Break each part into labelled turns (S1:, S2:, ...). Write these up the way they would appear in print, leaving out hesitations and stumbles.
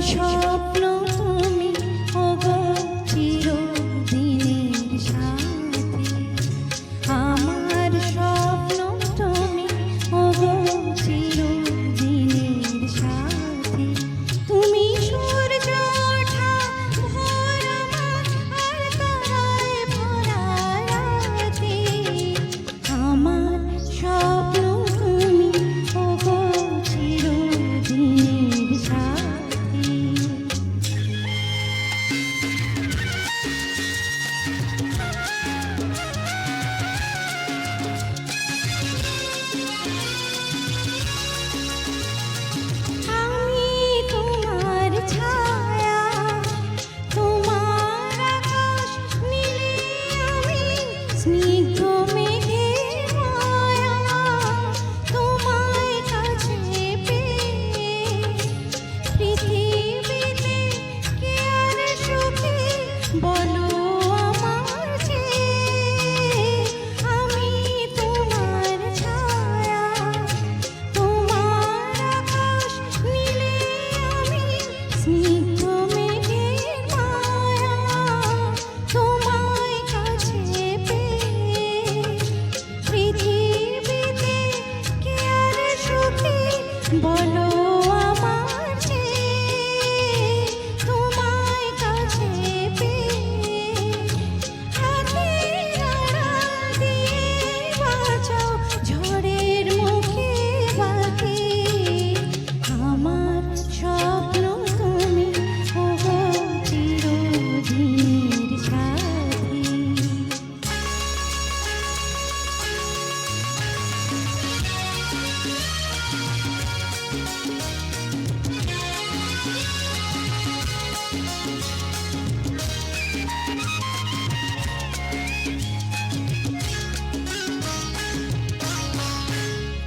S1: স্বপ্ন তুমি ওগো চিরদিনের সাথী, আমার স্বপ্ন তুমি ওগো চিরদিনের সাথী। তুমি সূর্য ওঠা ভোর আমার আর তারায় ভরা রাতে, আমার স্বপ্ন তুমি ওগো চিরদিনের সাথী। আমি তোমার ছায়া, তোমার আকাশ নীলে আমি স্নিগ্ধ মেঘের মায়া, তোমায় কাছে পেয়ে পৃথিবীতে কে আর সুখী বলো আমার চেয়ে। আমি তোমার ছায়া, তোমার আকাশ নীলে আমি স্নিগ্ধ মেঘের মায়া, তোমায় কাছে পেয়ে পৃথিবীতে কে আর সুখী বলো আমার চেয়ে। তোমায় কাছে পেয়ে রাতের আড়াল দিয়ে বাঁচাও ঝড়ের মুখে বাঁকে, আমার স্বপ্ন তুমি ওগো চিরদিনের সাথী।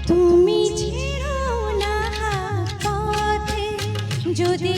S1: তুমি ছেড়ো না হাত পথে, যদি